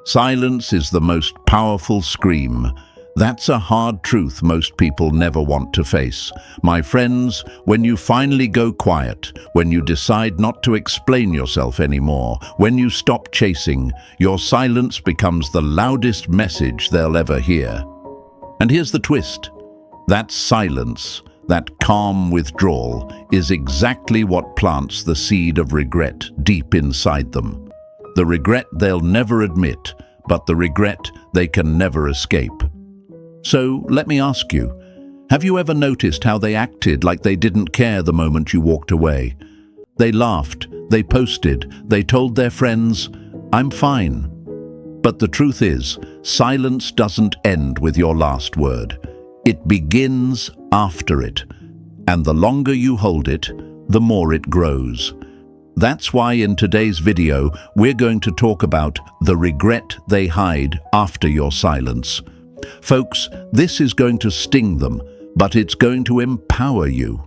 Silence is the most powerful scream. That's a hard truth most people never want to face. My friends, when you finally go quiet, when you decide not to explain yourself anymore, when you stop chasing, your silence becomes the loudest message they'll ever hear. And here's the twist. That silence, that calm withdrawal, is exactly what plants the seed of regret deep inside them. The regret they'll never admit, but the regret they can never escape. So let me ask you, have you ever noticed how they acted like they didn't care the moment you walked away? They laughed, they posted, they told their friends, "I'm fine." But the truth is, silence doesn't end with your last word. It begins after it. And the longer you hold it, the more it grows. That's why in today's video, we're going to talk about the regret they hide after your silence. Folks, this is going to sting them, but it's going to empower you.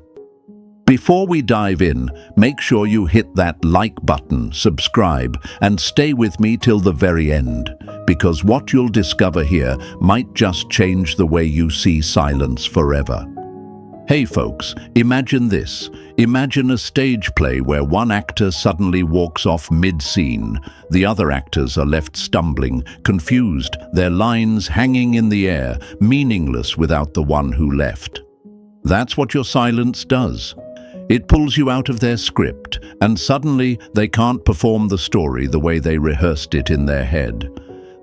Before we dive in, make sure you hit that like button, subscribe, and stay with me till the very end, because what you'll discover here might just change the way you see silence forever. Hey folks, imagine this. Imagine a stage play where one actor suddenly walks off mid-scene. The other actors are left stumbling, confused, their lines hanging in the air, meaningless without the one who left. That's what your silence does. It pulls you out of their script, and suddenly they can't perform the story the way they rehearsed it in their head.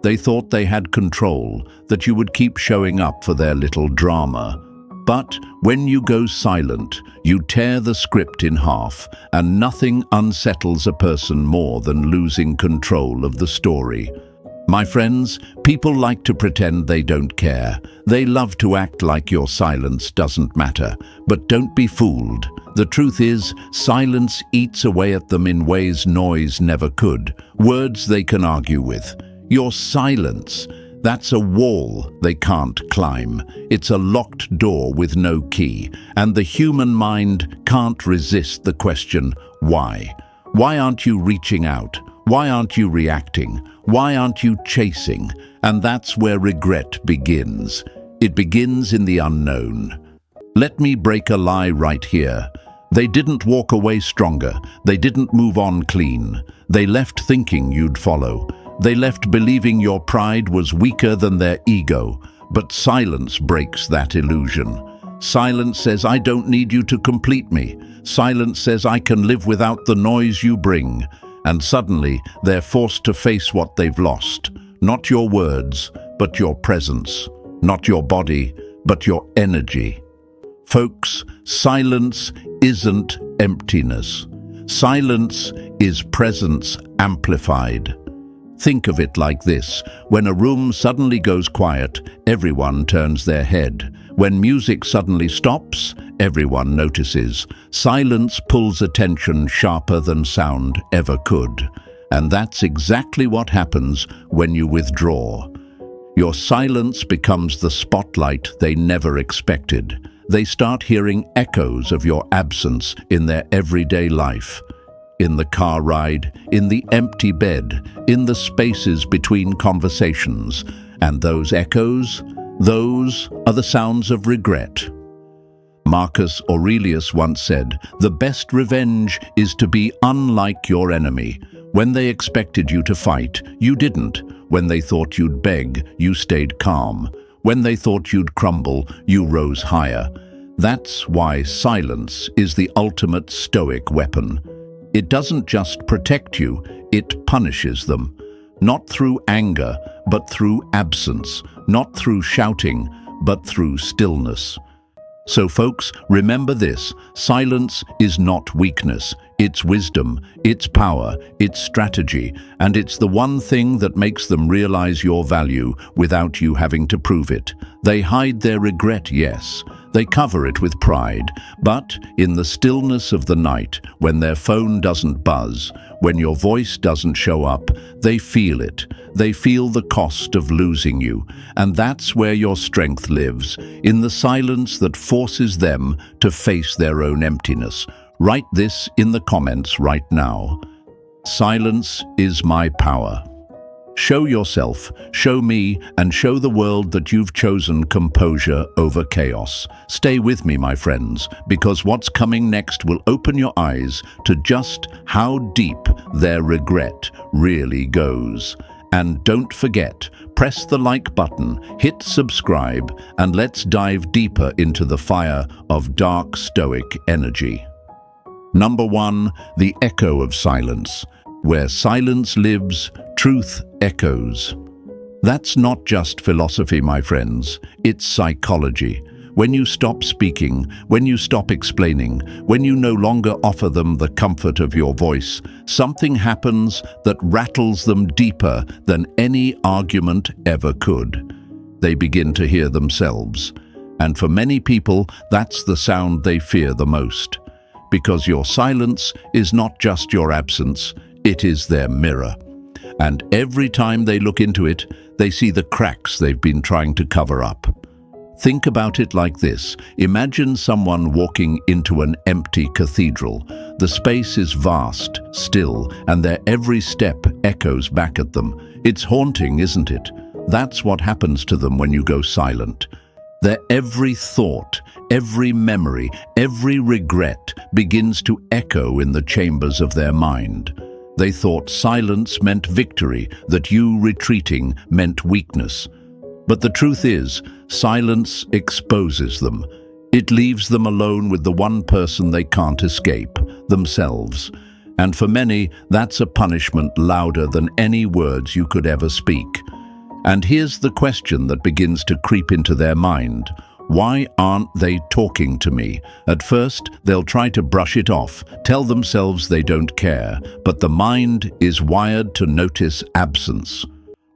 They thought they had control, that you would keep showing up for their little drama. But when you go silent, you tear the script in half, and nothing unsettles a person more than losing control of the story. My friends, people like to pretend they don't care. They love to act like your silence doesn't matter. But don't be fooled. The truth is, silence eats away at them in ways noise never could. Words they can argue with. Your silence, that's a wall they can't climb. It's a locked door with no key, and the human mind can't resist the question, why? Why aren't you reaching out? Why aren't you reacting? Why aren't you chasing? And that's where regret begins. It begins in the unknown. Let me break a lie right here. They didn't walk away stronger. They didn't move on clean. They left thinking you'd follow. They left believing your pride was weaker than their ego, but silence breaks that illusion. Silence says, I don't need you to complete me. Silence says, I can live without the noise you bring. And suddenly, they're forced to face what they've lost. Not your words, but your presence. Not your body, but your energy. Folks, silence isn't emptiness. Silence is presence amplified. Think of it like this. When a room suddenly goes quiet, everyone turns their head. When music suddenly stops, everyone notices. Silence pulls attention sharper than sound ever could. And that's exactly what happens when you withdraw. Your silence becomes the spotlight they never expected. They start hearing echoes of your absence in their everyday life. In the car ride, in the empty bed, in the spaces between conversations. And those echoes, those are the sounds of regret. Marcus Aurelius once said, "The best revenge is to be unlike your enemy. When they expected you to fight, you didn't. When they thought you'd beg, you stayed calm. When they thought you'd crumble, you rose higher." That's why silence is the ultimate Stoic weapon. It doesn't just protect you, it punishes them. Not through anger, but through absence. Not through shouting, but through stillness. So folks, remember this, silence is not weakness, it's wisdom, it's power, it's strategy, and it's the one thing that makes them realize your value without you having to prove it. They hide their regret, yes. They cover it with pride, but in the stillness of the night, when their phone doesn't buzz, when your voice doesn't show up, they feel it. They feel the cost of losing you, and that's where your strength lives, in the silence that forces them to face their own emptiness. Write this in the comments right now. Silence is my power. Show yourself, show me, and show the world that you've chosen composure over chaos. Stay with me, my friends, because what's coming next will open your eyes to just how deep their regret really goes. And don't forget, press the like button, hit subscribe, and let's dive deeper into the fire of dark Stoic energy. Number 1, the echo of silence. Where silence lives, truth echoes. That's not just philosophy, my friends. It's psychology. When you stop speaking, when you stop explaining, when you no longer offer them the comfort of your voice, something happens that rattles them deeper than any argument ever could. They begin to hear themselves. And for many people, that's the sound they fear the most. Because your silence is not just your absence, it is their mirror. And every time they look into it, they see the cracks they've been trying to cover up. Think about it like this. Imagine someone walking into an empty cathedral. The space is vast, still, and their every step echoes back at them. It's haunting, isn't it? That's what happens to them when you go silent. Their every thought, every memory, every regret begins to echo in the chambers of their mind. They thought silence meant victory, that you retreating meant weakness. But the truth is, silence exposes them. It leaves them alone with the one person they can't escape, themselves. And for many, that's a punishment louder than any words you could ever speak. And here's the question that begins to creep into their mind. Why aren't they talking to me? At first, they'll try to brush it off, tell themselves they don't care, but the mind is wired to notice absence.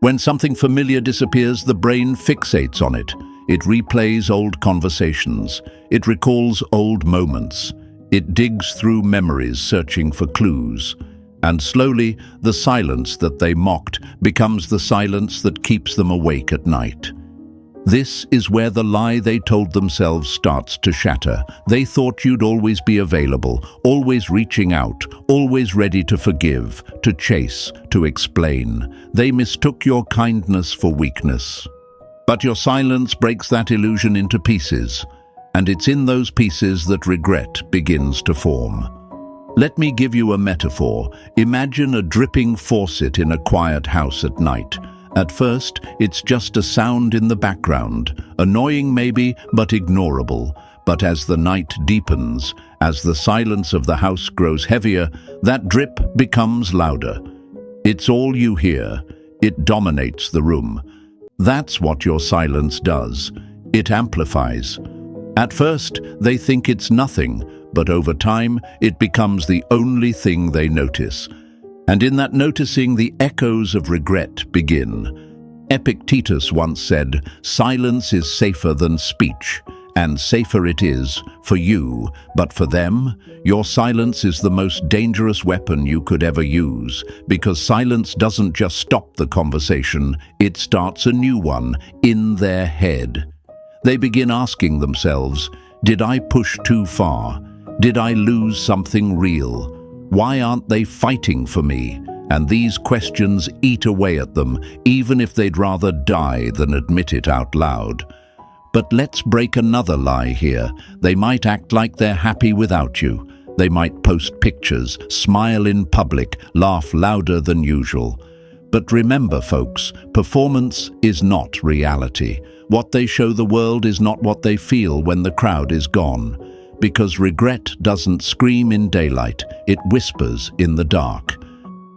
When something familiar disappears, the brain fixates on it. It replays old conversations. It recalls old moments. It digs through memories, searching for clues. And slowly, the silence that they mocked becomes the silence that keeps them awake at night. This is where the lie they told themselves starts to shatter. They thought you'd always be available, always reaching out, always ready to forgive, to chase, to explain. They mistook your kindness for weakness. But your silence breaks that illusion into pieces, and it's in those pieces that regret begins to form. Let me give you a metaphor. Imagine a dripping faucet in a quiet house at night. At first, it's just a sound in the background, annoying maybe, but ignorable. But as the night deepens, as the silence of the house grows heavier, that drip becomes louder. It's all you hear. It dominates the room. That's what your silence does. It amplifies. At first, they think it's nothing, but over time, it becomes the only thing they notice. And in that noticing, the echoes of regret begin. Epictetus once said, "Silence is safer than speech," and safer it is for you, but for them, your silence is the most dangerous weapon you could ever use, because silence doesn't just stop the conversation, it starts a new one in their head. They begin asking themselves, did I push too far? Did I lose something real? Why aren't they fighting for me? And these questions eat away at them, even if they'd rather die than admit it out loud. But let's break another lie here. They might act like they're happy without you. They might post pictures, smile in public, laugh louder than usual. But remember, folks, performance is not reality. What they show the world is not what they feel when the crowd is gone. Because regret doesn't scream in daylight, it whispers in the dark.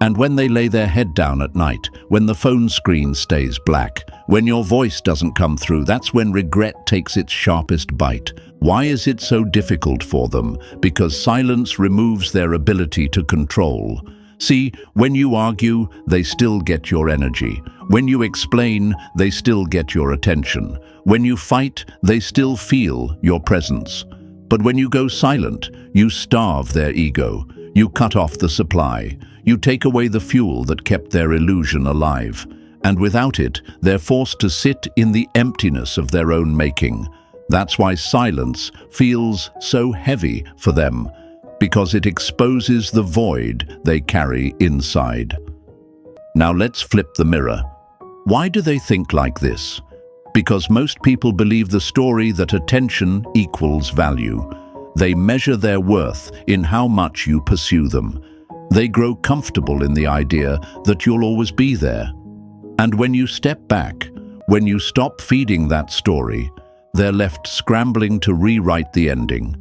And when they lay their head down at night, when the phone screen stays black, when your voice doesn't come through, that's when regret takes its sharpest bite. Why is it so difficult for them? Because silence removes their ability to control. See, when you argue, they still get your energy. When you explain, they still get your attention. When you fight, they still feel your presence. But when you go silent, you starve their ego. You cut off the supply. You take away the fuel that kept their illusion alive. And without it, they're forced to sit in the emptiness of their own making. That's why silence feels so heavy for them, because it exposes the void they carry inside. Now let's flip the mirror. Why do they think like this? Because most people believe the story that attention equals value. They measure their worth in how much you pursue them. They grow comfortable in the idea that you'll always be there. And when you step back, when you stop feeding that story, they're left scrambling to rewrite the ending.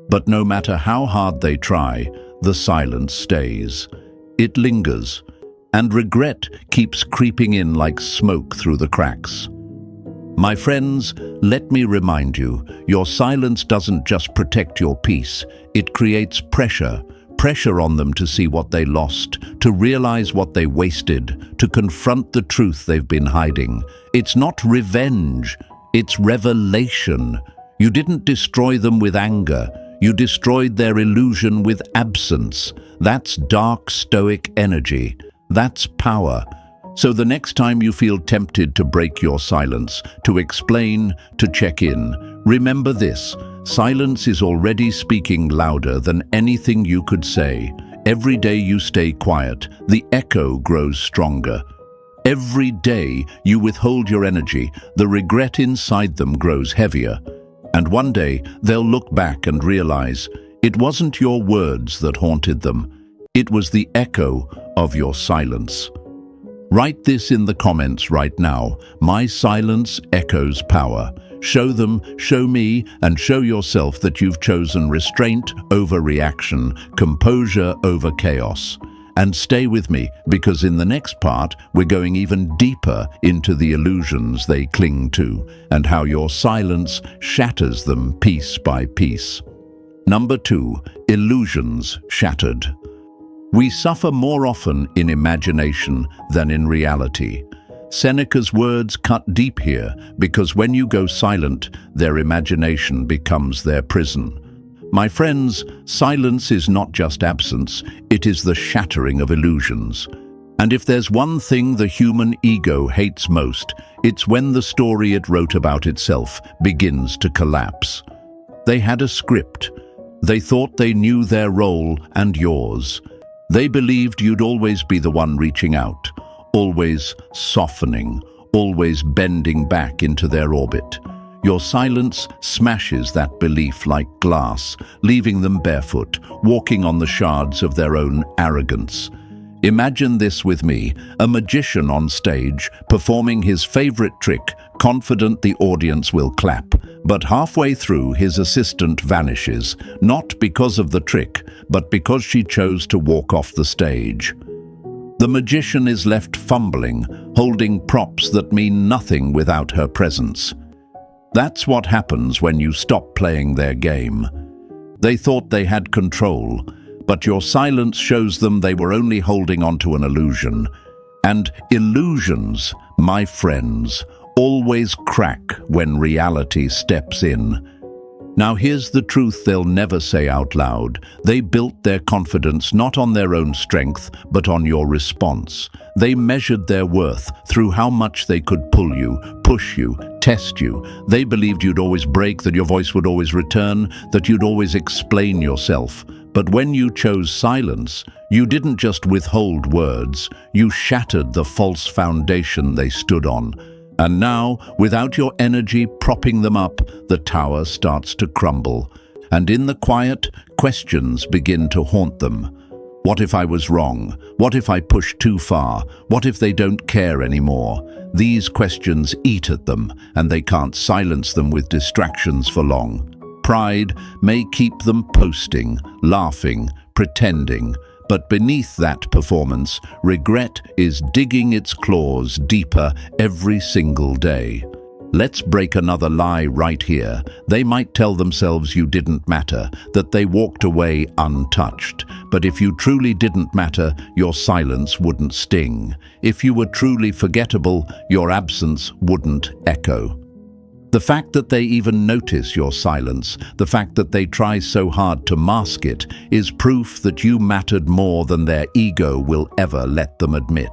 But no matter how hard they try, the silence stays. It lingers, and regret keeps creeping in like smoke through the cracks. My friends, let me remind you, your silence doesn't just protect your peace, it creates pressure on them to see what they lost, to realize what they wasted, to confront the truth they've been hiding. It's not revenge, it's revelation. You didn't destroy them with anger, you destroyed their illusion with absence. That's dark Stoic energy. That's power. So the next time you feel tempted to break your silence, to explain, to check in, remember this: silence is already speaking louder than anything you could say. Every day you stay quiet, the echo grows stronger. Every day you withhold your energy, the regret inside them grows heavier. And one day they'll look back and realize it wasn't your words that haunted them. It was the echo of your silence. Write this in the comments right now. My silence echoes power. Show them, show me, and show yourself that you've chosen restraint over reaction, composure over chaos. And stay with me, because in the next part, we're going even deeper into the illusions they cling to, and how your silence shatters them piece by piece. Number 2, illusions shattered. We suffer more often in imagination than in reality. Seneca's words cut deep here, because when you go silent, their imagination becomes their prison. My friends, silence is not just absence, it is the shattering of illusions. And if there's one thing the human ego hates most, it's when the story it wrote about itself begins to collapse. They had a script. They thought they knew their role and yours. They believed you'd always be the one reaching out, always softening, always bending back into their orbit. Your silence smashes that belief like glass, leaving them barefoot, walking on the shards of their own arrogance. Imagine this with me, a magician on stage, performing his favorite trick, confident the audience will clap. But halfway through, his assistant vanishes, not because of the trick, but because she chose to walk off the stage. The magician is left fumbling, holding props that mean nothing without her presence. That's what happens when you stop playing their game. They thought they had control, but your silence shows them they were only holding onto an illusion. And illusions, my friends, always crack when reality steps in. Now here's the truth they'll never say out loud. They built their confidence not on their own strength, but on your response. They measured their worth through how much they could pull you, push you, test you. They believed you'd always break, that your voice would always return, that you'd always explain yourself. But when you chose silence, you didn't just withhold words, you shattered the false foundation they stood on. And now, without your energy propping them up, the tower starts to crumble. And in the quiet, questions begin to haunt them. What if I was wrong? What if I pushed too far? What if they don't care anymore? These questions eat at them, and they can't silence them with distractions for long. Pride may keep them posting, laughing, pretending, but beneath that performance, regret is digging its claws deeper every single day. Let's break another lie right here. They might tell themselves you didn't matter, that they walked away untouched. But if you truly didn't matter, your silence wouldn't sting. If you were truly forgettable, your absence wouldn't echo. The fact that they even notice your silence, the fact that they try so hard to mask it, is proof that you mattered more than their ego will ever let them admit.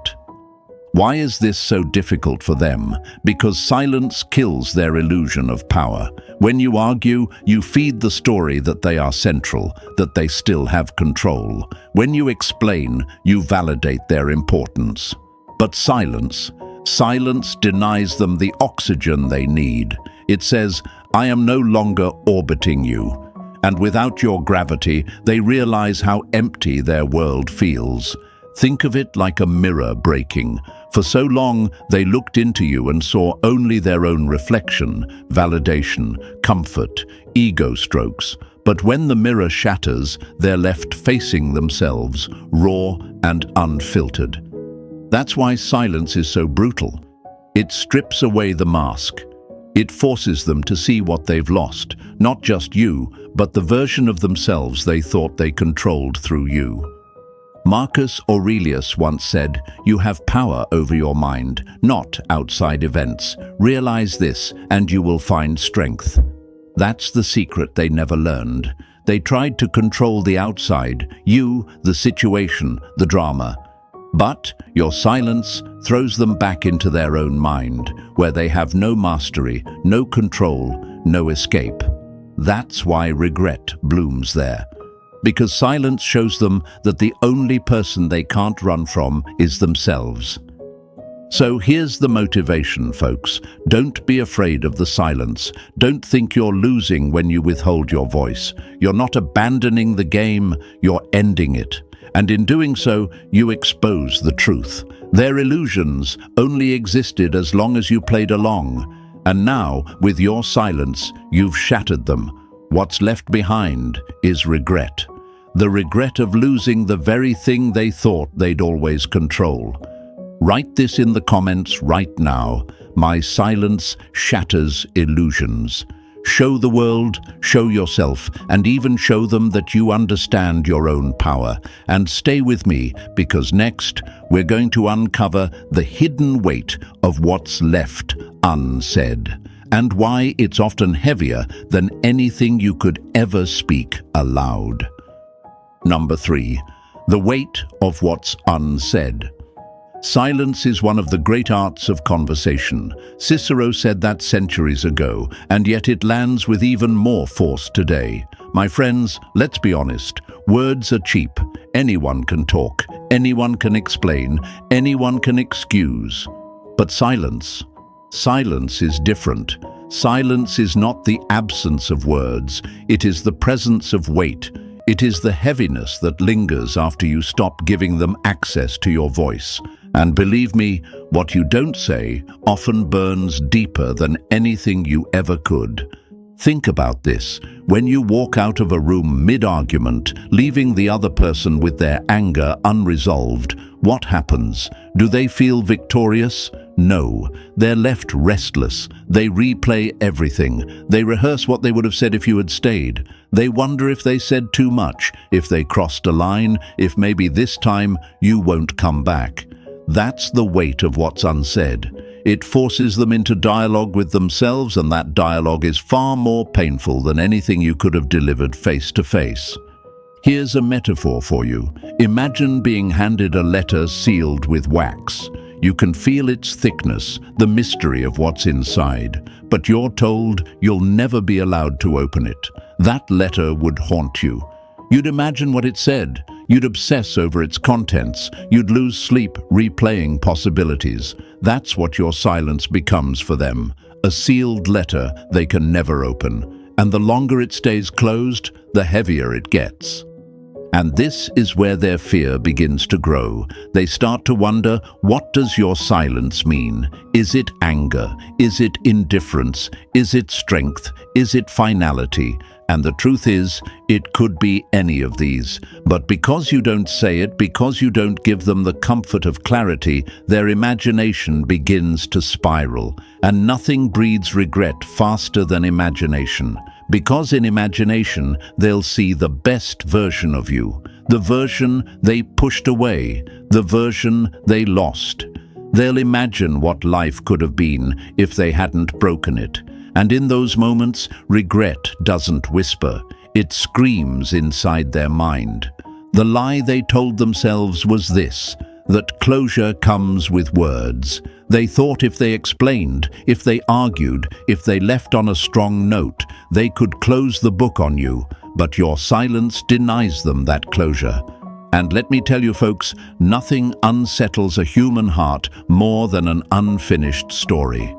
Why is this so difficult for them? Because silence kills their illusion of power. When you argue, you feed the story that they are central, that they still have control. When you explain, you validate their importance. But silence denies them the oxygen they need. It says, I am no longer orbiting you. And without your gravity, they realize how empty their world feels. Think of it like a mirror breaking. For so long, they looked into you and saw only their own reflection, validation, comfort, ego strokes. But when the mirror shatters, they're left facing themselves, raw and unfiltered. That's why silence is so brutal. It strips away the mask. It forces them to see what they've lost, not just you, but the version of themselves they thought they controlled through you. Marcus Aurelius once said, "You have power over your mind, not outside events. Realize this, and you will find strength." That's the secret they never learned. They tried to control the outside, you, the situation, the drama. But your silence throws them back into their own mind, where they have no mastery, no control, no escape. That's why regret blooms there. Because silence shows them that the only person they can't run from is themselves. So here's the motivation, folks. Don't be afraid of the silence. Don't think you're losing when you withhold your voice. You're not abandoning the game, you're ending it. And in doing so, you expose the truth. Their illusions only existed as long as you played along. And now, with your silence, you've shattered them. What's left behind is regret. The regret of losing the very thing they thought they'd always control. Write this in the comments right now. My silence shatters illusions. Show the world, show yourself, and even show them that you understand your own power. And stay with me, because next we're going to uncover the hidden weight of what's left unsaid, and why it's often heavier than anything you could ever speak aloud. Number 3, the weight of what's unsaid. Silence is one of the great arts of conversation. Cicero said that centuries ago, and yet it lands with even more force today. My friends, let's be honest. Words are cheap. Anyone can talk, anyone can explain, anyone can excuse. But silence is different. Silence is not the absence of words. It is the presence of weight. It is the heaviness that lingers after you stop giving them access to your voice. And believe me, what you don't say often burns deeper than anything you ever could. Think about this. When you walk out of a room mid-argument, leaving the other person with their anger unresolved, what happens? Do they feel victorious? No. They're left restless. They replay everything. They rehearse what they would have said if you had stayed. They wonder if they said too much, if they crossed a line, if maybe this time you won't come back. That's the weight of what's unsaid. It forces them into dialogue with themselves, and that dialogue is far more painful than anything you could have delivered face to face. Here's a metaphor for you. Imagine being handed a letter sealed with wax. You can feel its thickness, the mystery of what's inside, but you're told you'll never be allowed to open it. That letter would haunt you. You'd imagine what it said. You'd obsess over its contents. You'd lose sleep replaying possibilities. That's what your silence becomes for them. A sealed letter they can never open. And the longer it stays closed, the heavier it gets. And this is where their fear begins to grow. They start to wonder, what does your silence mean? Is it anger? Is it indifference? Is it strength? Is it finality? And the truth is, it could be any of these. But because you don't say it, because you don't give them the comfort of clarity, their imagination begins to spiral. And nothing breeds regret faster than imagination. Because in imagination, they'll see the best version of you, the version they pushed away, the version they lost. They'll imagine what life could have been if they hadn't broken it. And in those moments, regret doesn't whisper. It screams inside their mind. The lie they told themselves was this, that closure comes with words. They thought if they explained, if they argued, if they left on a strong note, they could close the book on you, but your silence denies them that closure. And let me tell you folks, nothing unsettles a human heart more than an unfinished story.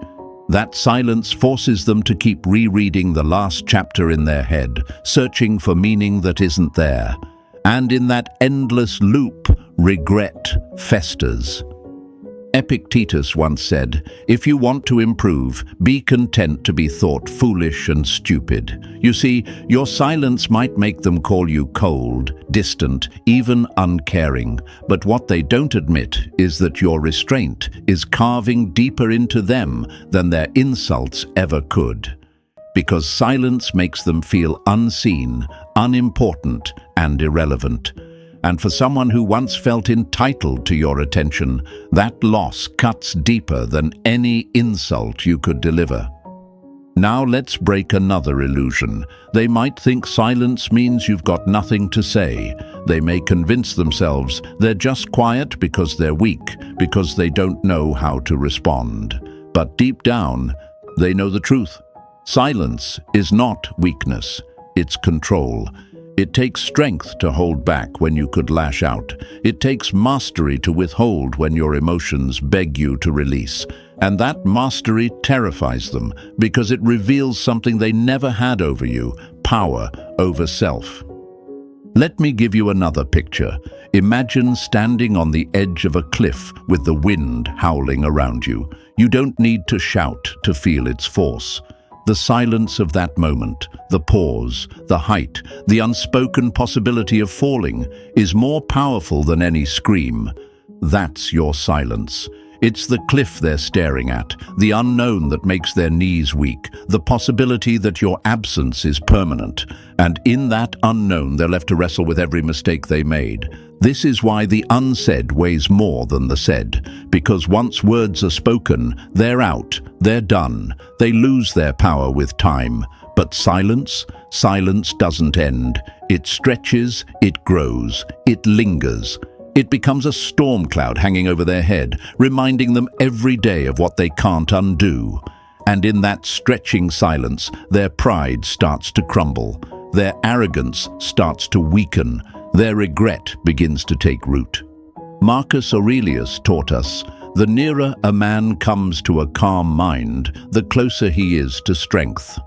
That silence forces them to keep rereading the last chapter in their head, searching for meaning that isn't there. And in that endless loop, regret festers. Epictetus once said, "If you want to improve, be content to be thought foolish and stupid." You see, your silence might make them call you cold, distant, even uncaring. But what they don't admit is that your restraint is carving deeper into them than their insults ever could. Because silence makes them feel unseen, unimportant, and irrelevant. And for someone who once felt entitled to your attention, that loss cuts deeper than any insult you could deliver. Now let's break another illusion. They might think silence means you've got nothing to say. They may convince themselves they're just quiet because they're weak, because they don't know how to respond. But deep down, they know the truth. Silence is not weakness, it's control. It takes strength to hold back when you could lash out. It takes mastery to withhold when your emotions beg you to release. And that mastery terrifies them because it reveals something they never had over you: power over self. Let me give you another picture. Imagine standing on the edge of a cliff with the wind howling around you. You don't need to shout to feel its force. The silence of that moment, the pause, the height, the unspoken possibility of falling is more powerful than any scream. That's your silence. It's the cliff they're staring at, the unknown that makes their knees weak, the possibility that your absence is permanent. And in that unknown, they're left to wrestle with every mistake they made. This is why the unsaid weighs more than the said, because once words are spoken, they're out, they're done, they lose their power with time. But silence doesn't end. It stretches, it grows, it lingers. It becomes a storm cloud hanging over their head, reminding them every day of what they can't undo. And in that stretching silence, their pride starts to crumble, their arrogance starts to weaken, their regret begins to take root. Marcus Aurelius taught us, the nearer a man comes to a calm mind, the closer he is to strength.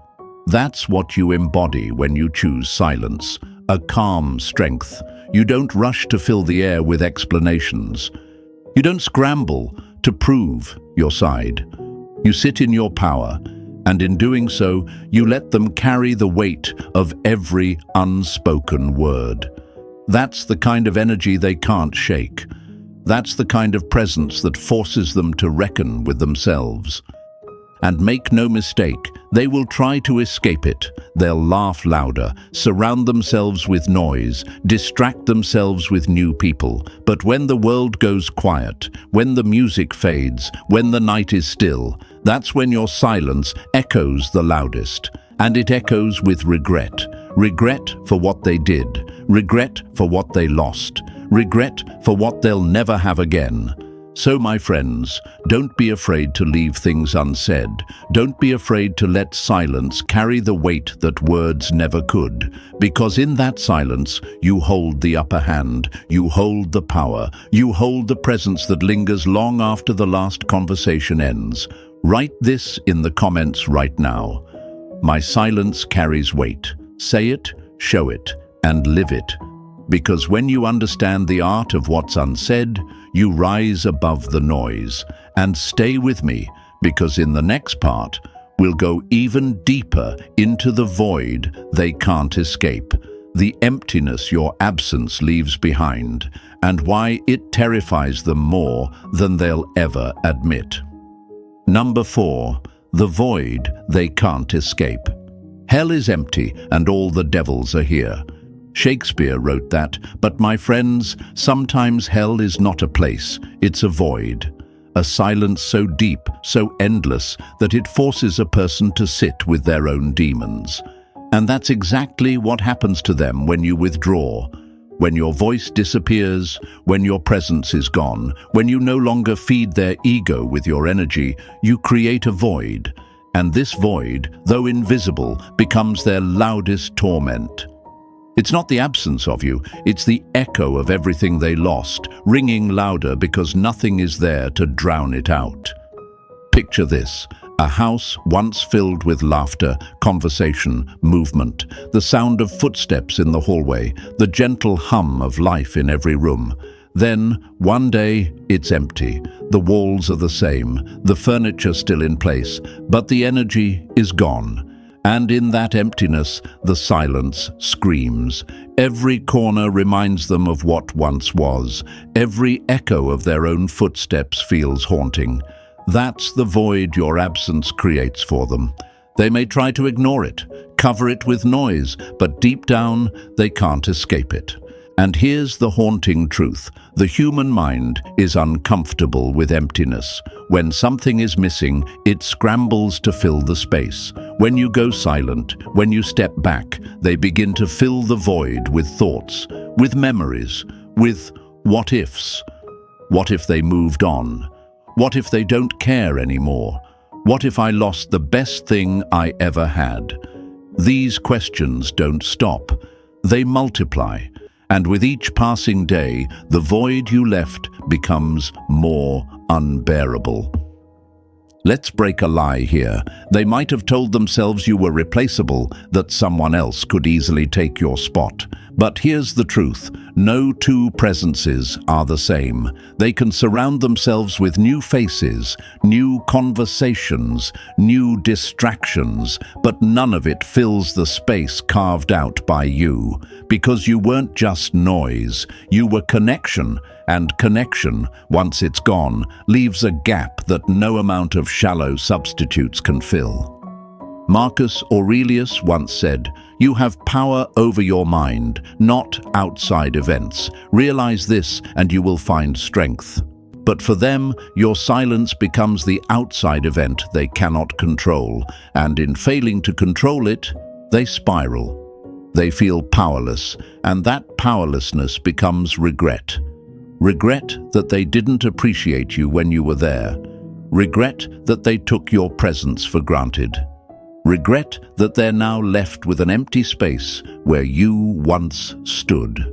That's what you embody when you choose silence, a calm strength. You don't rush to fill the air with explanations. You don't scramble to prove your side. You sit in your power, and in doing so, you let them carry the weight of every unspoken word. That's the kind of energy they can't shake. That's the kind of presence that forces them to reckon with themselves. And make no mistake, they will try to escape it. They'll laugh louder, surround themselves with noise, distract themselves with new people. But when the world goes quiet, when the music fades, when the night is still, that's when your silence echoes the loudest. And it echoes with regret. Regret for what they did. Regret for what they lost. Regret for what they'll never have again. So, my friends, don't be afraid to leave things unsaid. Don't be afraid to let silence carry the weight that words never could. Because in that silence, you hold the upper hand, you hold the power, you hold the presence that lingers long after the last conversation ends. Write this in the comments right now. My silence carries weight. Say it, show it, and live it. Because when you understand the art of what's unsaid, you rise above the noise. And stay with me, because in the next part, we'll go even deeper into the void they can't escape, the emptiness your absence leaves behind, and why it terrifies them more than they'll ever admit. Number 4, the void they can't escape. Hell is empty, and all the devils are here. Shakespeare wrote that, but my friends, sometimes hell is not a place, it's a void. A silence so deep, so endless, that it forces a person to sit with their own demons. And that's exactly what happens to them when you withdraw. When your voice disappears, when your presence is gone, when you no longer feed their ego with your energy, you create a void. And this void, though invisible, becomes their loudest torment. It's not the absence of you, it's the echo of everything they lost, ringing louder because nothing is there to drown it out. Picture this: a house once filled with laughter, conversation, movement, the sound of footsteps in the hallway, the gentle hum of life in every room. Then, one day, it's empty. The walls are the same, the furniture still in place, but the energy is gone. And in that emptiness, the silence screams. Every corner reminds them of what once was. Every echo of their own footsteps feels haunting. That's the void your absence creates for them. They may try to ignore it, cover it with noise, but deep down, they can't escape it. And here's the haunting truth: the human mind is uncomfortable with emptiness. When something is missing, it scrambles to fill the space. When you go silent, when you step back, they begin to fill the void with thoughts, with memories, with what ifs. What if they moved on? What if they don't care anymore? What if I lost the best thing I ever had? These questions don't stop. They multiply. And with each passing day, the void you left becomes more unbearable. Let's break a lie here. They might have told themselves you were replaceable, that someone else could easily take your spot. But here's the truth: no two presences are the same. They can surround themselves with new faces, new conversations, new distractions, but none of it fills the space carved out by you. Because you weren't just noise, you were connection, and connection, once it's gone, leaves a gap that no amount of shallow substitutes can fill. Marcus Aurelius once said, "You have power over your mind, not outside events. Realize this and you will find strength." But for them, your silence becomes the outside event they cannot control, and in failing to control it, they spiral. They feel powerless, and that powerlessness becomes regret. Regret that they didn't appreciate you when you were there. Regret that they took your presence for granted. Regret that they're now left with an empty space where you once stood.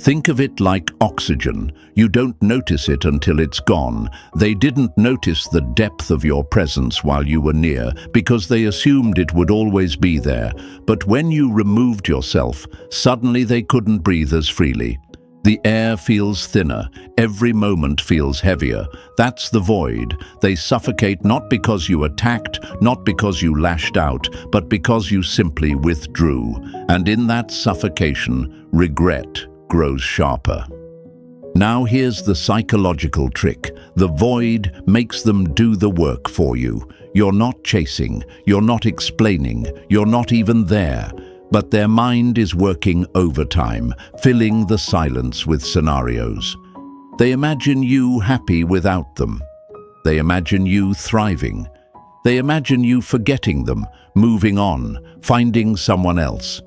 Think of it like oxygen. You don't notice it until it's gone. They didn't notice the depth of your presence while you were near because they assumed it would always be there. But when you removed yourself, suddenly they couldn't breathe as freely. The air feels thinner, every moment feels heavier. That's the void. They suffocate not because you attacked, not because you lashed out, but because you simply withdrew. And in that suffocation, regret grows sharper. Now here's the psychological trick. The void makes them do the work for you. You're not chasing, you're not explaining, you're not even there. But their mind is working overtime, filling the silence with scenarios. They imagine you happy without them. They imagine you thriving. They imagine you forgetting them, moving on, finding someone else.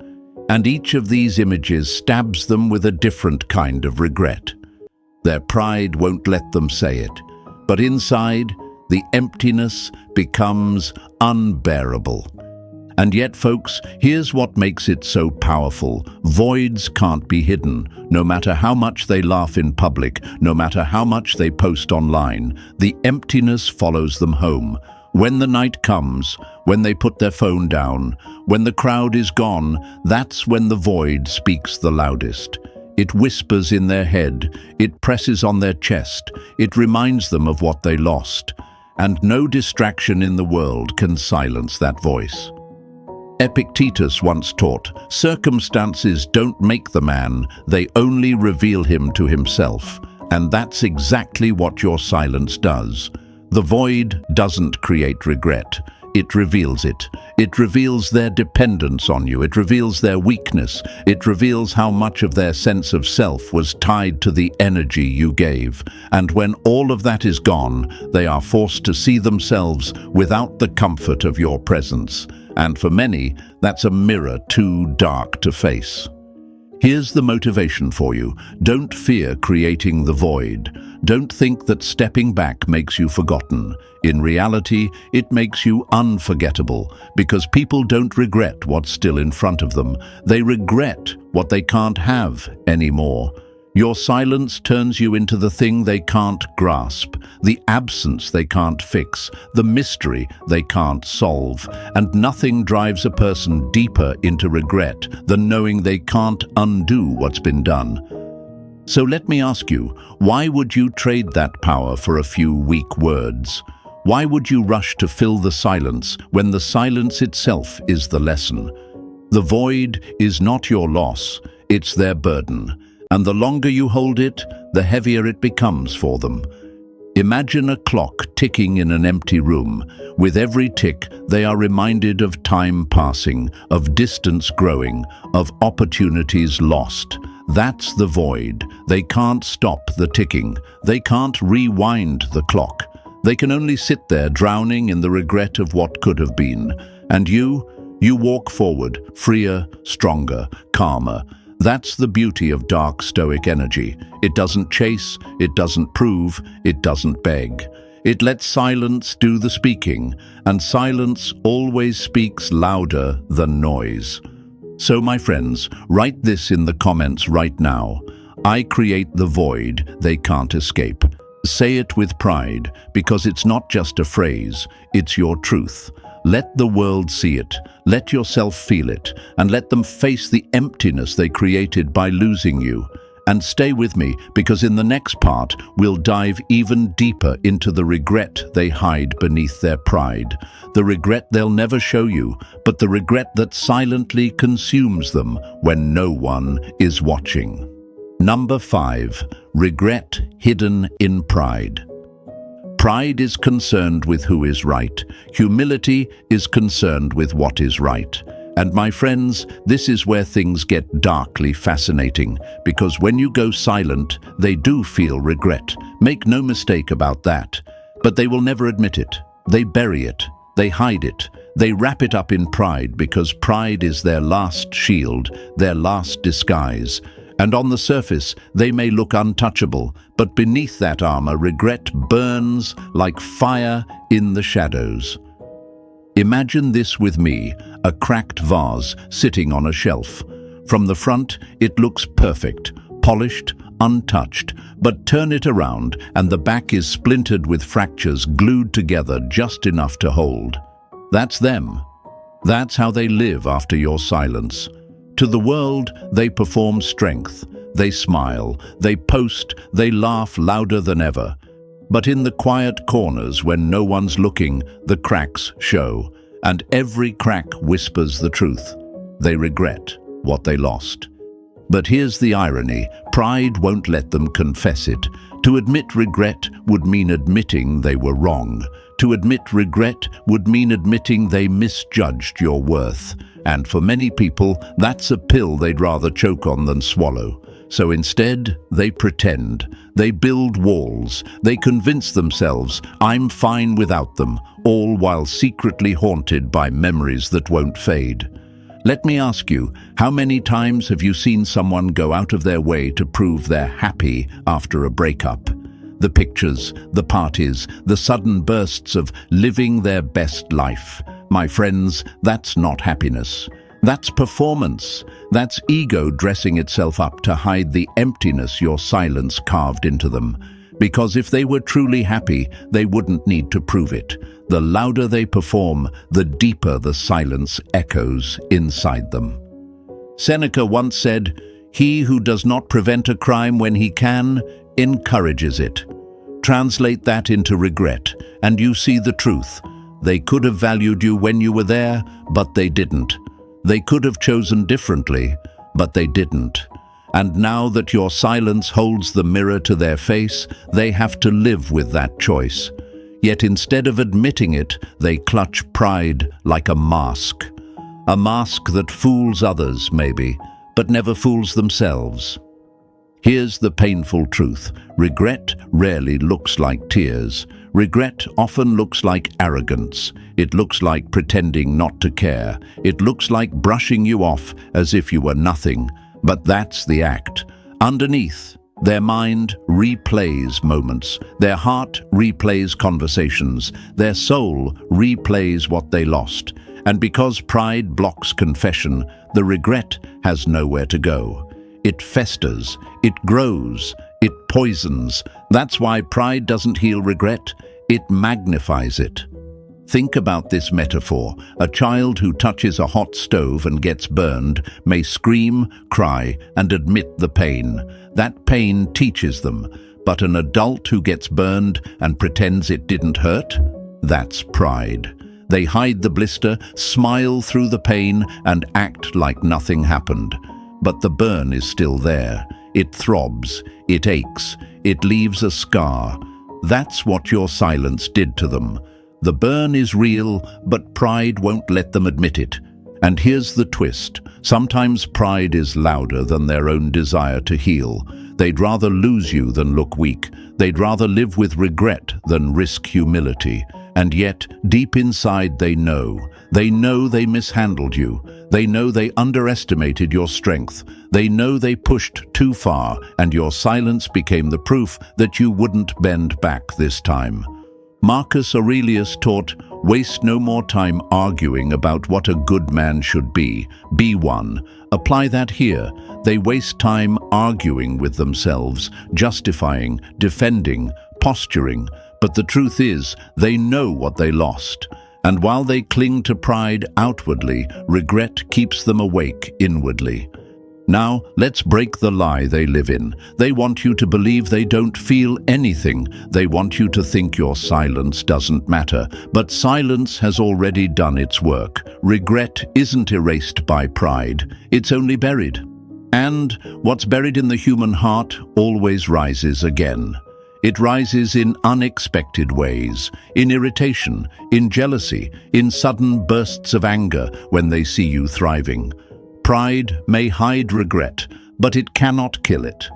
And each of these images stabs them with a different kind of regret. Their pride won't let them say it, but inside, the emptiness becomes unbearable. And yet, folks, here's what makes it so powerful. Voids can't be hidden. No matter how much they laugh in public, no matter how much they post online, the emptiness follows them home. When the night comes, when they put their phone down, when the crowd is gone, that's when the void speaks the loudest. It whispers in their head, it presses on their chest, it reminds them of what they lost. And no distraction in the world can silence that voice. Epictetus once taught, "Circumstances don't make the man, they only reveal him to himself." And that's exactly what your silence does. The void doesn't create regret. It reveals it. It reveals their dependence on you. It reveals their weakness. It reveals how much of their sense of self was tied to the energy you gave. And when all of that is gone, they are forced to see themselves without the comfort of your presence. And for many, that's a mirror too dark to face. Here's the motivation for you. Don't fear creating the void. Don't think that stepping back makes you forgotten. In reality, it makes you unforgettable, because people don't regret what's still in front of them. They regret what they can't have anymore. Your silence turns you into the thing they can't grasp, the absence they can't fix, the mystery they can't solve. And nothing drives a person deeper into regret than knowing they can't undo what's been done. So let me ask you, why would you trade that power for a few weak words? Why would you rush to fill the silence when the silence itself is the lesson? The void is not your loss, it's their burden. And the longer you hold it, the heavier it becomes for them. Imagine a clock ticking in an empty room. With every tick, they are reminded of time passing, of distance growing, of opportunities lost. That's the void. They can't stop the ticking. They can't rewind the clock. They can only sit there drowning in the regret of what could have been. And you walk forward, freer, stronger, calmer. That's the beauty of dark Stoic energy. It doesn't chase, it doesn't prove, it doesn't beg. It lets silence do the speaking, and silence always speaks louder than noise. So my friends, write this in the comments right now. I create the void they can't escape. Say it with pride, because it's not just a phrase, it's your truth. Let the world see it, let yourself feel it, and let them face the emptiness they created by losing you. And stay with me, because in the next part, we'll dive even deeper into the regret they hide beneath their pride. The regret they'll never show you, but the regret that silently consumes them when no one is watching. Number 5. Regret hidden in pride. Pride is concerned with who is right. Humility is concerned with what is right. And my friends, this is where things get darkly fascinating, because when you go silent, they do feel regret. Make no mistake about that. But they will never admit it. They bury it. They hide it. They wrap it up in pride, because pride is their last shield, their last disguise. And on the surface, they may look untouchable, but beneath that armor, regret burns like fire in the shadows. Imagine this with me, a cracked vase sitting on a shelf. From the front, it looks perfect, polished, untouched, but turn it around and the back is splintered with fractures glued together just enough to hold. That's them. That's how they live after your silence. To the world, they perform strength. They smile, they post, they laugh louder than ever. But in the quiet corners, when no one's looking, the cracks show. And every crack whispers the truth. They regret what they lost. But here's the irony. Pride won't let them confess it. To admit regret would mean admitting they were wrong. To admit regret would mean admitting they misjudged your worth. And for many people, that's a pill they'd rather choke on than swallow. So instead, they pretend. They build walls. They convince themselves, I'm fine without them, all while secretly haunted by memories that won't fade. Let me ask you, how many times have you seen someone go out of their way to prove they're happy after a breakup? The pictures, the parties, the sudden bursts of living their best life. My friends, that's not happiness. That's performance. That's ego dressing itself up to hide the emptiness your silence carved into them. Because if they were truly happy, they wouldn't need to prove it. The louder they perform, the deeper the silence echoes inside them. Seneca once said, "He who does not prevent a crime when he can, encourages it." Translate that into regret, and you see the truth. They could have valued you when you were there, but they didn't. They could have chosen differently, but they didn't. And now that your silence holds the mirror to their face, they have to live with that choice. Yet instead of admitting it, they clutch pride like a mask. A mask that fools others, maybe, but never fools themselves. Here's the painful truth. Regret rarely looks like tears. Regret often looks like arrogance. It looks like pretending not to care. It looks like brushing you off as if you were nothing. But that's the act. Underneath, their mind replays moments, their heart replays conversations, their soul replays what they lost. And because pride blocks confession, the regret has nowhere to go. It festers, it grows, it poisons. That's why pride doesn't heal regret, it magnifies it. Think about this metaphor. A child who touches a hot stove and gets burned may scream, cry, and admit the pain. That pain teaches them. But an adult who gets burned and pretends it didn't hurt? That's pride. They hide the blister, smile through the pain, and act like nothing happened. But the burn is still there. It throbs, it aches, it leaves a scar. That's what your silence did to them. The burn is real, but pride won't let them admit it. And here's the twist. Sometimes pride is louder than their own desire to heal. They'd rather lose you than look weak. They'd rather live with regret than risk humility. And yet, deep inside they know. They know they mishandled you. They know they underestimated your strength. They know they pushed too far, and your silence became the proof that you wouldn't bend back this time. Marcus Aurelius taught, waste no more time arguing about what a good man should be. Be one. Apply that here. They waste time arguing with themselves, justifying, defending, posturing. But the truth is, they know what they lost. And while they cling to pride outwardly, regret keeps them awake inwardly. Now, let's break the lie they live in. They want you to believe they don't feel anything. They want you to think your silence doesn't matter. But silence has already done its work. Regret isn't erased by pride. It's only buried. And what's buried in the human heart always rises again. It rises in unexpected ways, in irritation, in jealousy, in sudden bursts of anger when they see you thriving. Pride may hide regret, but it cannot kill it.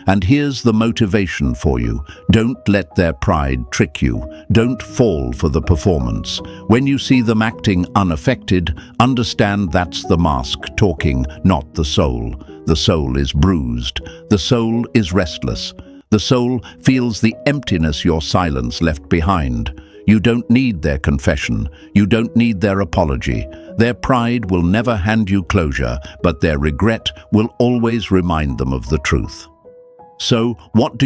And here's the motivation for you. Don't let their pride trick you. Don't fall for the performance. When you see them acting unaffected, understand that's the mask talking, not the soul. The soul is bruised. The soul is restless. The soul feels the emptiness your silence left behind. You don't need their confession. You don't need their apology. Their pride will never hand you closure, but their regret will always remind them of the truth. So, what do?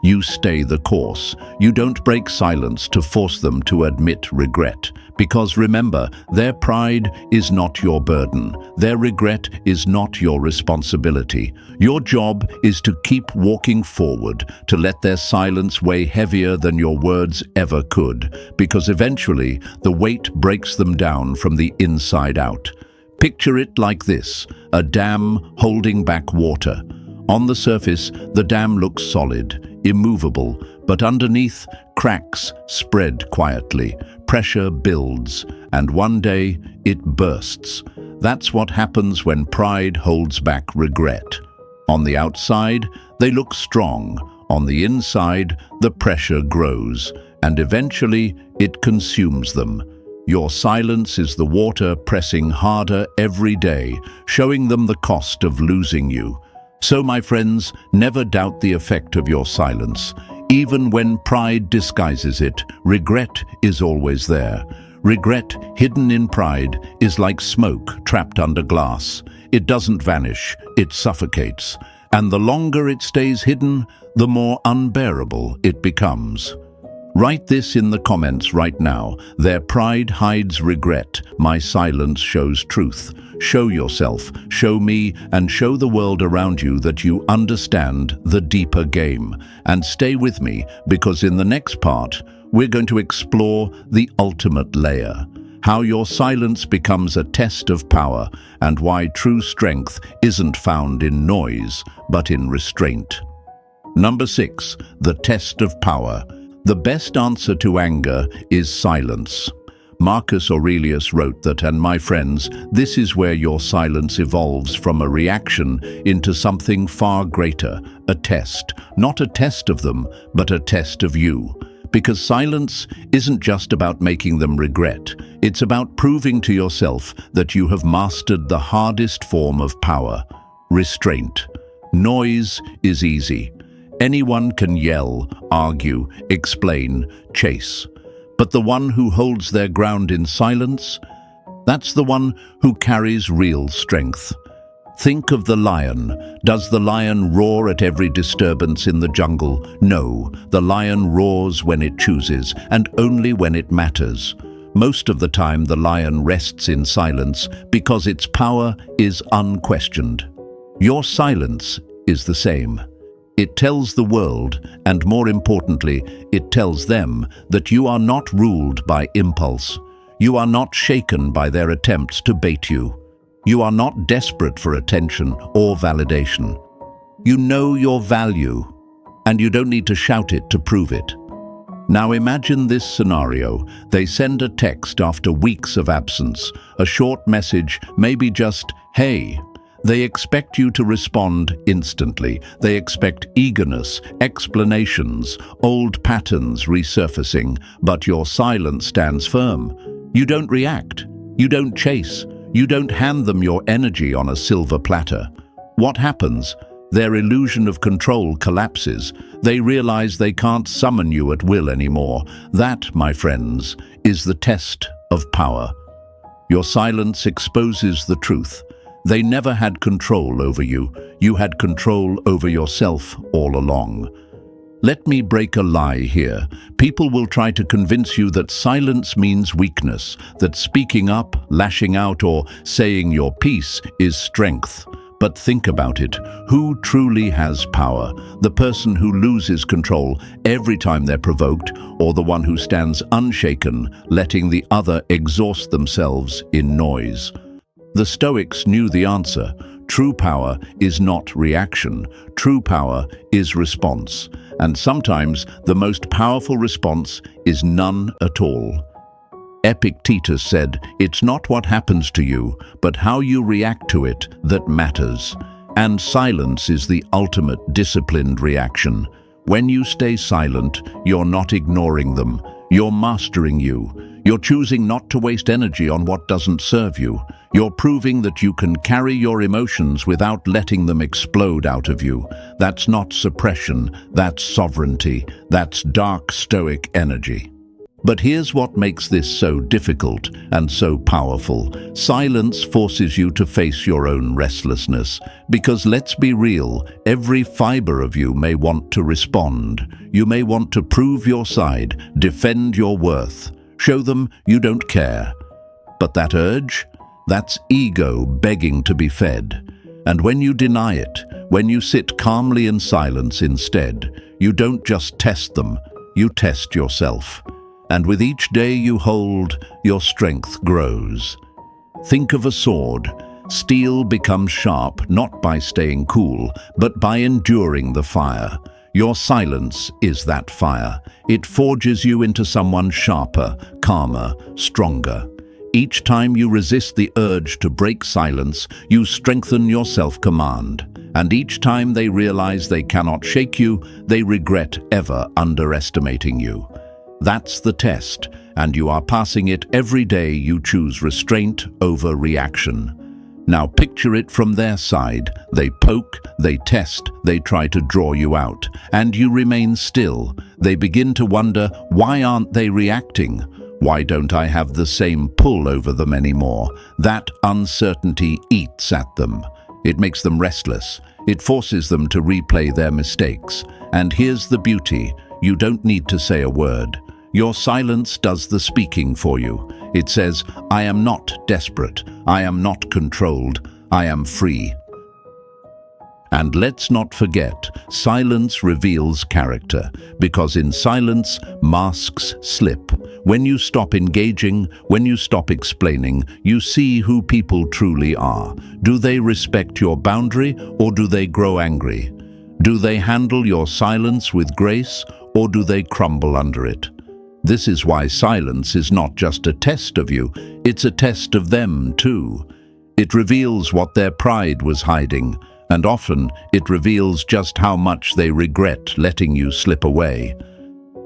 You stay the course. You don't break silence to force them to admit regret. Because remember, their pride is not your burden. Their regret is not your responsibility. Your job is to keep walking forward, to let their silence weigh heavier than your words ever could. Because eventually, the weight breaks them down from the inside out. Picture it like this: a dam holding back water. On the surface, the dam looks solid, immovable, but underneath, cracks spread quietly, pressure builds, and one day it bursts. That's what happens when pride holds back regret. On the outside, they look strong. On the inside, the pressure grows, and eventually it consumes them. Your silence is the water pressing harder every day, showing them the cost of losing you. So, my friends, never doubt the effect of your silence. Even when pride disguises it, regret is always there. Regret hidden in pride is like smoke trapped under glass. It doesn't vanish, it suffocates. And the longer it stays hidden, the more unbearable it becomes. Write this in the comments right now. Their pride hides regret. My silence shows truth. Show yourself, show me, and show the world around you that you understand the deeper game. And stay with me, because in the next part, we're going to explore the ultimate layer. How your silence becomes a test of power, and why true strength isn't found in noise, but in restraint. Number 6, the test of power. The best answer to anger is silence. Marcus Aurelius wrote that, and my friends, this is where your silence evolves from a reaction into something far greater, a test. Not a test of them, but a test of you. Because silence isn't just about making them regret. It's about proving to yourself that you have mastered the hardest form of power, restraint. Noise is easy. Anyone can yell, argue, explain, chase. But the one who holds their ground in silence, that's the one who carries real strength. Think of the lion. Does the lion roar at every disturbance in the jungle? No, the lion roars when it chooses, and only when it matters. Most of the time, the lion rests in silence because its power is unquestioned. Your silence is the same. It tells the world, and more importantly, it tells them that you are not ruled by impulse. You are not shaken by their attempts to bait you. You are not desperate for attention or validation. You know your value, and you don't need to shout it to prove it. Now imagine this scenario. They send a text after weeks of absence, a short message, maybe just, "Hey." They expect you to respond instantly. They expect eagerness, explanations, old patterns resurfacing, but your silence stands firm. You don't react. You don't chase. You don't hand them your energy on a silver platter. What happens? Their illusion of control collapses. They realize they can't summon you at will anymore. That, my friends, is the test of power. Your silence exposes the truth. They never had control over you. You had control over yourself all along. Let me break a lie here. People will try to convince you that silence means weakness, that speaking up, lashing out, or saying your piece is strength. But think about it. Who truly has power? The person who loses control every time they're provoked, or the one who stands unshaken, letting the other exhaust themselves in noise? The Stoics knew the answer. True power is not reaction. True power is response. And sometimes the most powerful response is none at all. Epictetus said, "It's not what happens to you, but how you react to it that matters." And silence is the ultimate disciplined reaction. When you stay silent, you're not ignoring them. You're mastering you. You're choosing not to waste energy on what doesn't serve you. You're proving that you can carry your emotions without letting them explode out of you. That's not suppression, that's sovereignty, that's dark Stoic energy. But here's what makes this so difficult and so powerful. Silence forces you to face your own restlessness. Because let's be real, every fiber of you may want to respond. You may want to prove your side, defend your worth, show them you don't care. But that urge? That's ego begging to be fed. And when you deny it, when you sit calmly in silence instead, you don't just test them, you test yourself. And with each day you hold, your strength grows. Think of a sword. Steel becomes sharp not by staying cool, but by enduring the fire. Your silence is that fire. It forges you into someone sharper, calmer, stronger. Each time you resist the urge to break silence, you strengthen your self-command. And each time they realize they cannot shake you, they regret ever underestimating you. That's the test, and you are passing it every day you choose restraint over reaction. Now picture it from their side. They poke, they test, they try to draw you out, and you remain still. They begin to wonder, why aren't they reacting? Why don't I have the same pull over them anymore? That uncertainty eats at them. It makes them restless. It forces them to replay their mistakes. And here's the beauty. You don't need to say a word. Your silence does the speaking for you. It says, I am not desperate. I am not controlled. I am free. And let's not forget, silence reveals character, because in silence, masks slip. When you stop engaging, when you stop explaining, you see who people truly are. Do they respect your boundary, or do they grow angry? Do they handle your silence with grace, or do they crumble under it? This is why silence is not just a test of you, it's a test of them too. It reveals what their pride was hiding, and often it reveals just how much they regret letting you slip away.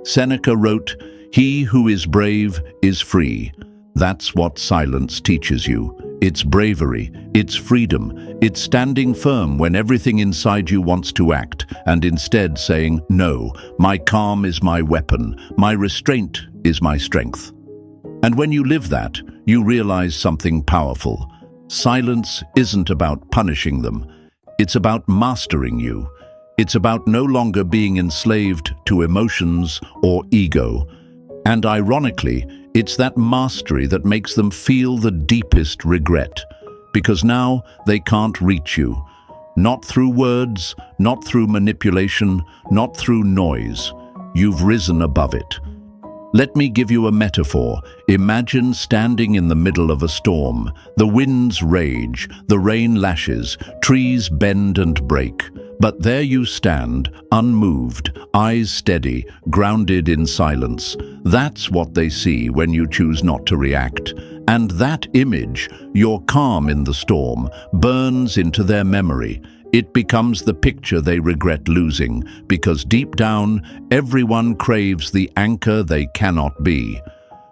Seneca wrote, "He who is brave is free." That's what silence teaches you. It's bravery, it's freedom, it's standing firm when everything inside you wants to act, and instead saying, "No, my calm is my weapon, my restraint is my strength." And when you live that, you realize something powerful. Silence isn't about punishing them. It's about mastering you. It's about no longer being enslaved to emotions or ego. And ironically, it's that mastery that makes them feel the deepest regret, because now they can't reach you. Not through words, not through manipulation, not through noise. You've risen above it. Let me give you a metaphor. Imagine standing in the middle of a storm. The winds rage, the rain lashes, trees bend and break. But there you stand, unmoved, eyes steady, grounded in silence. That's what they see when you choose not to react. And that image, your calm in the storm, burns into their memory. It becomes the picture they regret losing, because deep down, everyone craves the anchor they cannot be.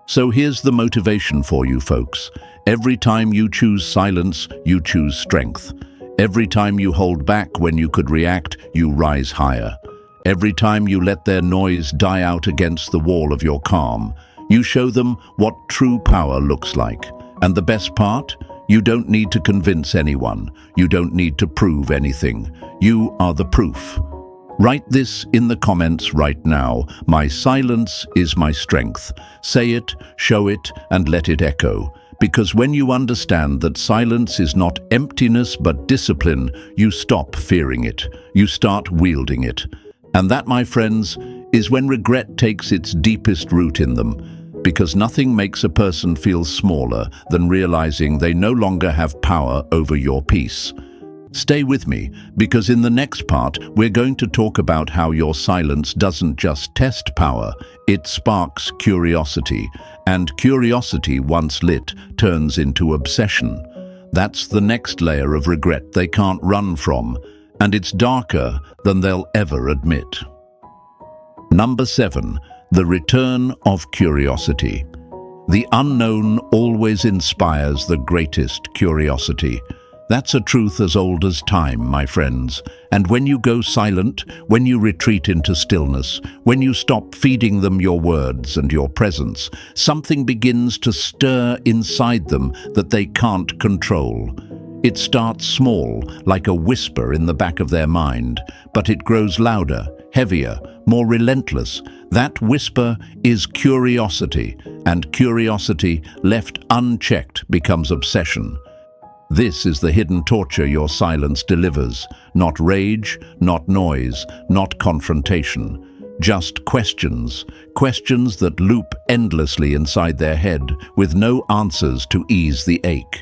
So here's the motivation for you folks. Every time you choose silence, you choose strength. Every time you hold back when you could react, you rise higher. Every time you let their noise die out against the wall of your calm, you show them what true power looks like. And the best part? You don't need to convince anyone. You don't need to prove anything. You are the proof. Write this in the comments right now. My silence is my strength. Say it, show it, and let it echo. Because when you understand that silence is not emptiness but discipline, you stop fearing it. You start wielding it. And that, my friends, is when regret takes its deepest root in them. Because nothing makes a person feel smaller than realizing they no longer have power over your peace. Stay with me, because in the next part, we're going to talk about how your silence doesn't just test power, it sparks curiosity. And curiosity, once lit, turns into obsession. That's the next layer of regret they can't run from, and it's darker than they'll ever admit. Number 7. The return of curiosity. The unknown always inspires the greatest curiosity. That's a truth as old as time, my friends. And when you go silent, when you retreat into stillness, when you stop feeding them your words and your presence, something begins to stir inside them that they can't control. It starts small, like a whisper in the back of their mind, but it grows louder, heavier, more relentless. That whisper is curiosity, and curiosity, left unchecked, becomes obsession. This is the hidden torture your silence delivers. Not rage, not noise, not confrontation. Just questions. Questions that loop endlessly inside their head, with no answers to ease the ache.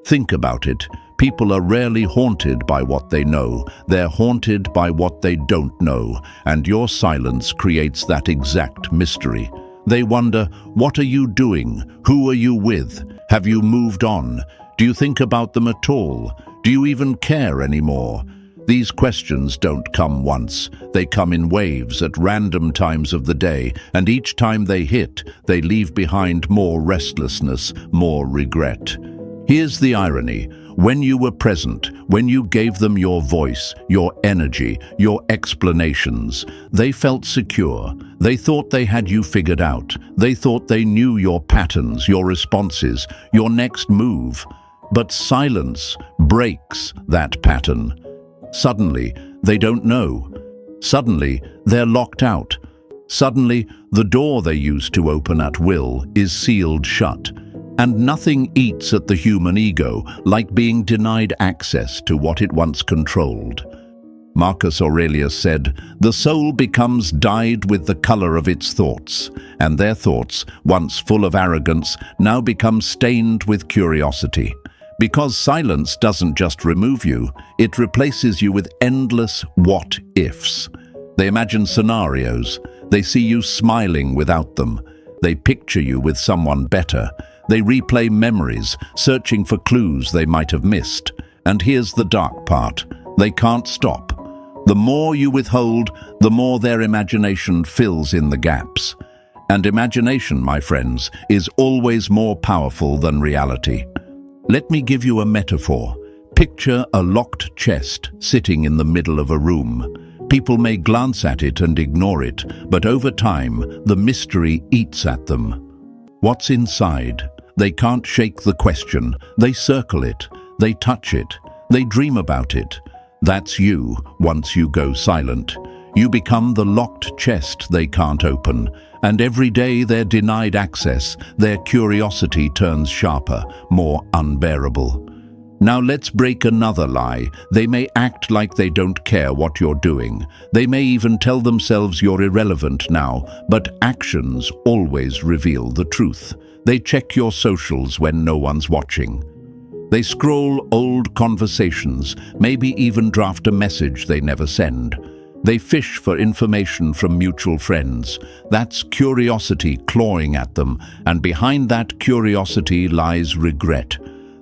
Think about it. People are rarely haunted by what they know. They're haunted by what they don't know. And your silence creates that exact mystery. They wonder, what are you doing? Who are you with? Have you moved on? Do you think about them at all? Do you even care anymore? These questions don't come once. They come in waves at random times of the day, and each time they hit, they leave behind more restlessness, more regret. Here's the irony. When you were present, when you gave them your voice, your energy, your explanations, they felt secure. They thought they had you figured out. They thought they knew your patterns, your responses, your next move. But silence breaks that pattern. Suddenly, they don't know. Suddenly, they're locked out. Suddenly, the door they used to open at will is sealed shut. And nothing eats at the human ego like being denied access to what it once controlled. Marcus Aurelius said, "The soul becomes dyed with the color of its thoughts, and their thoughts, once full of arrogance, now become stained with curiosity." Because silence doesn't just remove you, it replaces you with endless what-ifs. They imagine scenarios. They see you smiling without them. They picture you with someone better. They replay memories, searching for clues they might have missed. And here's the dark part. They can't stop. The more you withhold, the more their imagination fills in the gaps. And imagination, my friends, is always more powerful than reality. Let me give you a metaphor. Picture a locked chest sitting in the middle of a room. People may glance at it and ignore it, but over time, the mystery eats at them. What's inside? They can't shake the question. They circle it. They touch it. They dream about it. That's you once you go silent. You become the locked chest they can't open, and every day they're denied access. Their curiosity turns sharper, more unbearable. Now let's break another lie. They may act like they don't care what you're doing. They may even tell themselves you're irrelevant now, but actions always reveal the truth. They check your socials when no one's watching. They scroll old conversations, maybe even draft a message they never send. They fish for information from mutual friends. That's curiosity clawing at them, and behind that curiosity lies regret.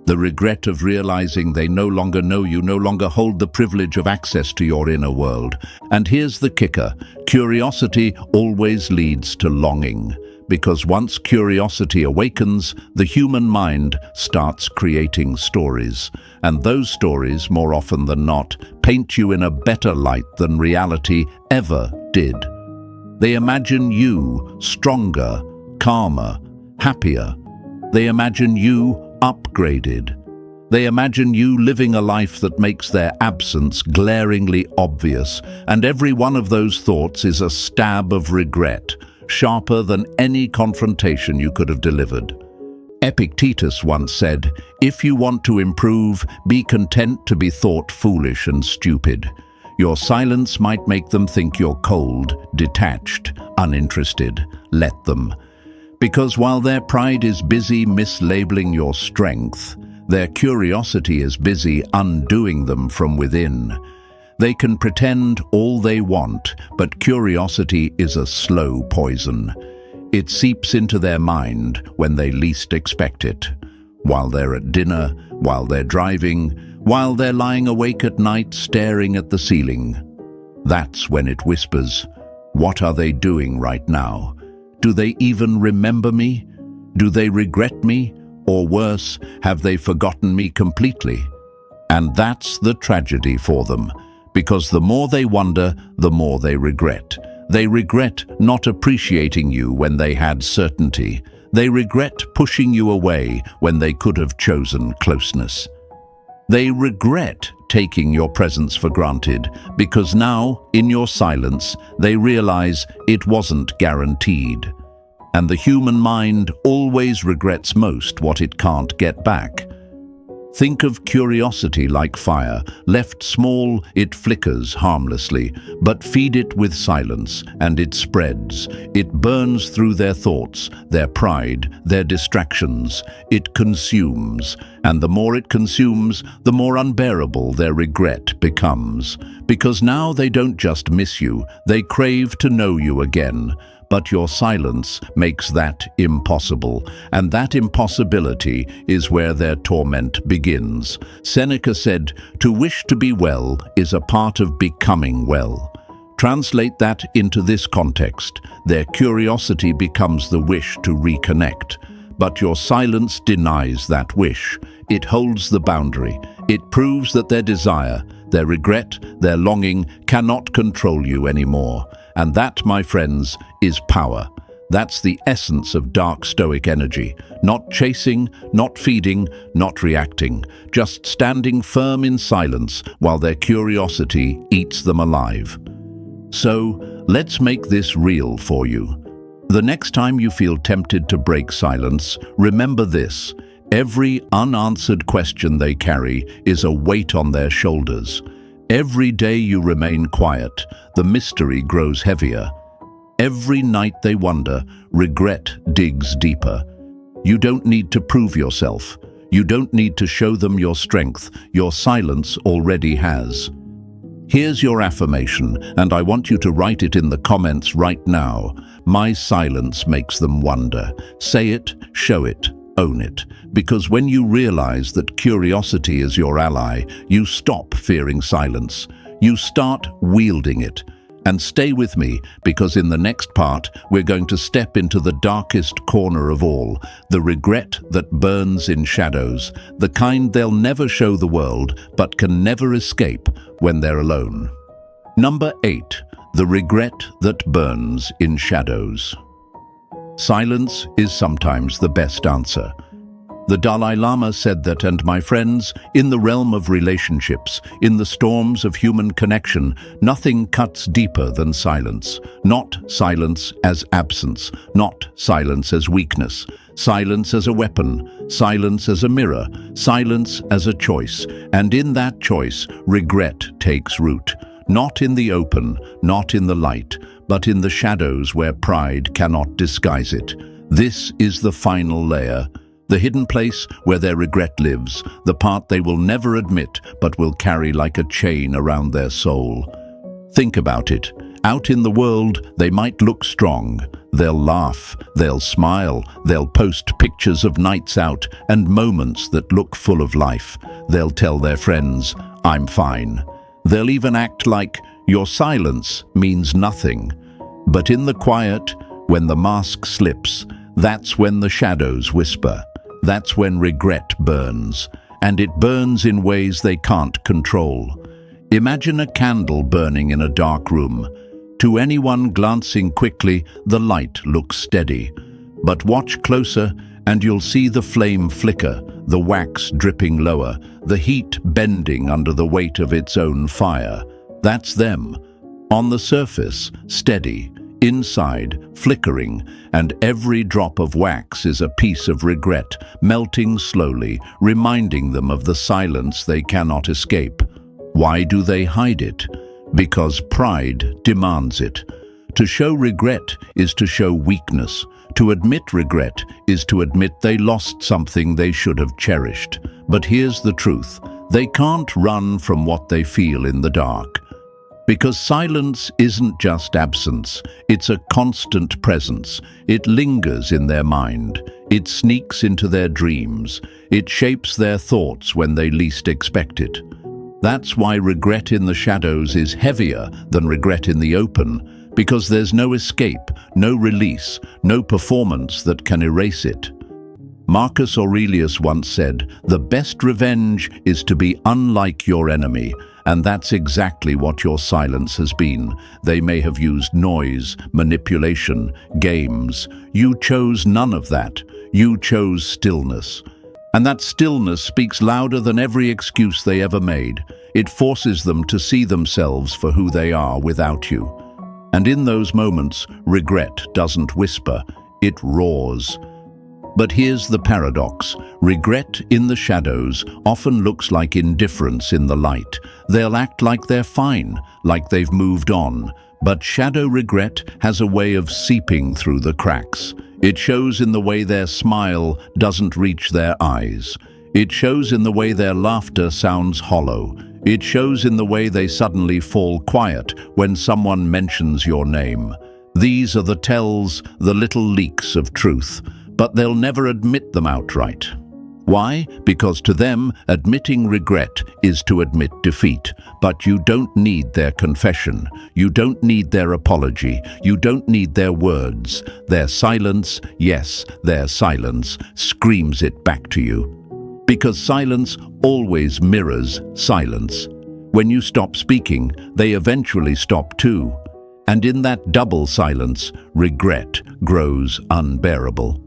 The regret of realizing they no longer know you, no longer hold the privilege of access to your inner world. And here's the kicker: curiosity always leads to longing. Because once curiosity awakens, the human mind starts creating stories. And those stories, more often than not, paint you in a better light than reality ever did. They imagine you stronger, calmer, happier. They imagine you upgraded. They imagine you living a life that makes their absence glaringly obvious. And every one of those thoughts is a stab of regret, sharper than any confrontation you could have delivered. Epictetus once said, "If you want to improve, be content to be thought foolish and stupid. Your silence might make them think you're cold, detached, uninterested. Let them. Because while their pride is busy mislabeling your strength, their curiosity is busy undoing them from within. They can pretend all they want, but curiosity is a slow poison. It seeps into their mind when they least expect it. While they're at dinner, while they're driving, while they're lying awake at night staring at the ceiling. That's when it whispers, "What are they doing right now? Do they even remember me? Do they regret me? Or worse, have they forgotten me completely?" And that's the tragedy for them. Because the more they wonder, the more they regret. They regret not appreciating you when they had certainty. They regret pushing you away when they could have chosen closeness. They regret taking your presence for granted because now, in your silence, they realize it wasn't guaranteed. And the human mind always regrets most what it can't get back. Think of curiosity like fire. Left small, it flickers harmlessly, but feed it with silence, and it spreads. It burns through their thoughts, their pride, their distractions. It consumes, and the more it consumes, the more unbearable their regret becomes. Because now they don't just miss you, they crave to know you again. But your silence makes that impossible, and that impossibility is where their torment begins. Seneca said, "To wish to be well is a part of becoming well." Translate that into this context. Their curiosity becomes the wish to reconnect. But your silence denies that wish. It holds the boundary. It proves that their desire, their regret, their longing cannot control you anymore. And that, my friends, is power. That's the essence of dark Stoic energy. Not chasing, not feeding, not reacting. Just standing firm in silence while their curiosity eats them alive. So, let's make this real for you. The next time you feel tempted to break silence, remember this. Every unanswered question they carry is a weight on their shoulders. Every day you remain quiet, the mystery grows heavier. Every night they wonder, regret digs deeper. You don't need to prove yourself. You don't need to show them your strength. Your silence already has. Here's your affirmation, and I want you to write it in the comments right now. My silence makes them wonder. Say it, show it, own it. Because when you realize that curiosity is your ally, you stop fearing silence. You start wielding it. And stay with me, because in the next part, we're going to step into the darkest corner of all, the regret that burns in shadows, the kind they'll never show the world, but can never escape when they're alone. Number 8. The regret that burns in shadows. Silence is sometimes the best answer. The Dalai Lama said that, and my friends, in the realm of relationships, in the storms of human connection, nothing cuts deeper than silence. Not silence as absence, not silence as weakness, silence as a weapon, silence as a mirror, silence as a choice. And in that choice, regret takes root. Not in the open, not in the light, but in the shadows where pride cannot disguise it. This is the final layer. The hidden place where their regret lives, the part they will never admit but will carry like a chain around their soul. Think about it. Out in the world, they might look strong. They'll laugh, they'll smile, they'll post pictures of nights out and moments that look full of life. They'll tell their friends, "I'm fine." They'll even act like your silence means nothing. But in the quiet, when the mask slips, that's when the shadows whisper. That's when regret burns, and it burns in ways they can't control. Imagine a candle burning in a dark room. To anyone glancing quickly, the light looks steady. But watch closer, and you'll see the flame flicker, the wax dripping lower, the heat bending under the weight of its own fire. That's them. On the surface, steady. Inside, flickering, and every drop of wax is a piece of regret, melting slowly, reminding them of the silence they cannot escape. Why do they hide it? Because pride demands it. To show regret is to show weakness. To admit regret is to admit they lost something they should have cherished. But here's the truth. They can't run from what they feel in the dark. Because silence isn't just absence, it's a constant presence. It lingers in their mind. It sneaks into their dreams. It shapes their thoughts when they least expect it. That's why regret in the shadows is heavier than regret in the open, because there's no escape, no release, no performance that can erase it. Marcus Aurelius once said, "The best revenge is to be unlike your enemy." And that's exactly what your silence has been. They may have used noise, manipulation, games. You chose none of that. You chose stillness. And that stillness speaks louder than every excuse they ever made. It forces them to see themselves for who they are without you. And in those moments, regret doesn't whisper, it roars. But here's the paradox. Regret in the shadows often looks like indifference in the light. They'll act like they're fine, like they've moved on. But shadow regret has a way of seeping through the cracks. It shows in the way their smile doesn't reach their eyes. It shows in the way their laughter sounds hollow. It shows in the way they suddenly fall quiet when someone mentions your name. These are the tells, the little leaks of truth. But they'll never admit them outright. Why? Because to them, admitting regret is to admit defeat. But you don't need their confession. You don't need their apology. You don't need their words. Their silence, yes, their silence, screams it back to you. Because silence always mirrors silence. When you stop speaking, they eventually stop too. And in that double silence, regret grows unbearable.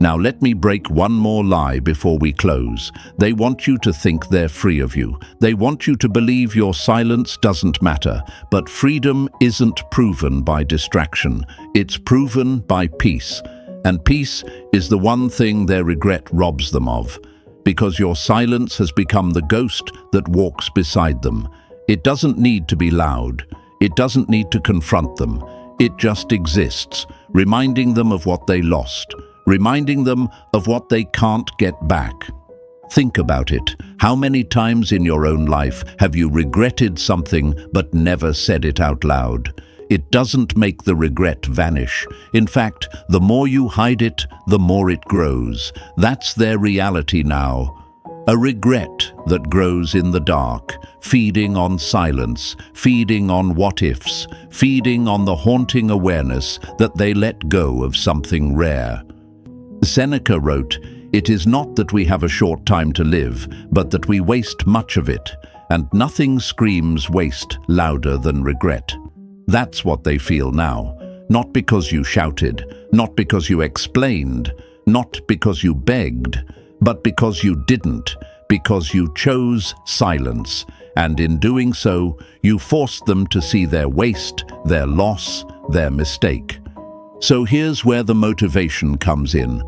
Now let me break one more lie before we close. They want you to think they're free of you. They want you to believe your silence doesn't matter. But freedom isn't proven by distraction. It's proven by peace. And peace is the one thing their regret robs them of. Because your silence has become the ghost that walks beside them. It doesn't need to be loud. It doesn't need to confront them. It just exists, reminding them of what they lost. Reminding them of what they can't get back. Think about it. How many times in your own life have you regretted something but never said it out loud? It doesn't make the regret vanish. In fact, the more you hide it, the more it grows. That's their reality now. A regret that grows in the dark, feeding on silence, feeding on what-ifs, feeding on the haunting awareness that they let go of something rare. Seneca wrote, "It is not that we have a short time to live, but that we waste much of it, and nothing screams waste louder than regret." That's what they feel now. Not because you shouted, not because you explained, not because you begged, but because you didn't, because you chose silence, and in doing so, you forced them to see their waste, their loss, their mistake. So here's where the motivation comes in.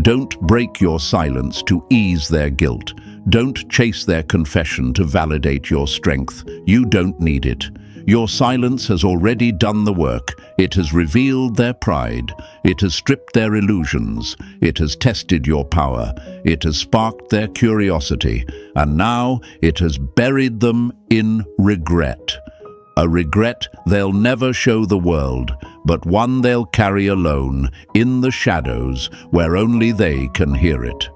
Don't break your silence to ease their guilt. Don't chase their confession to validate your strength. You don't need it. Your silence has already done the work. It has revealed their pride. It has stripped their illusions. It has tested your power. It has sparked their curiosity. And now it has buried them in regret. A regret they'll never show the world, but one they'll carry alone, in the shadows, where only they can hear it.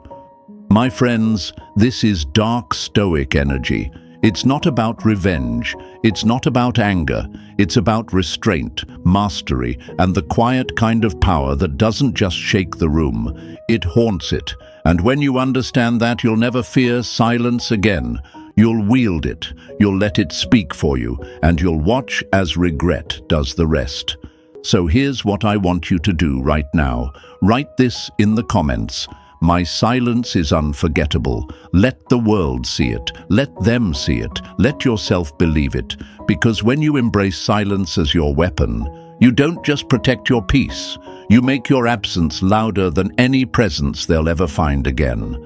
My friends, this is dark Stoic energy. It's not about revenge, it's not about anger, it's about restraint, mastery, and the quiet kind of power that doesn't just shake the room, it haunts it. And when you understand that, you'll never fear silence again. You'll wield it, you'll let it speak for you, and you'll watch as regret does the rest. So here's what I want you to do right now. Write this in the comments. My silence is unforgettable. Let the world see it. Let them see it. Let yourself believe it. Because when you embrace silence as your weapon, you don't just protect your peace. You make your absence louder than any presence they'll ever find again.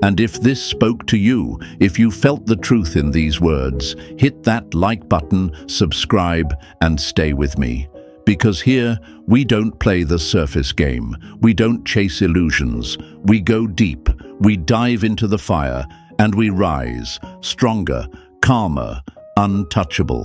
And if this spoke to you, if you felt the truth in these words, hit that like button, subscribe, and stay with me. Because here, we don't play the surface game. We don't chase illusions. We go deep, we dive into the fire, and we rise, stronger, calmer, untouchable.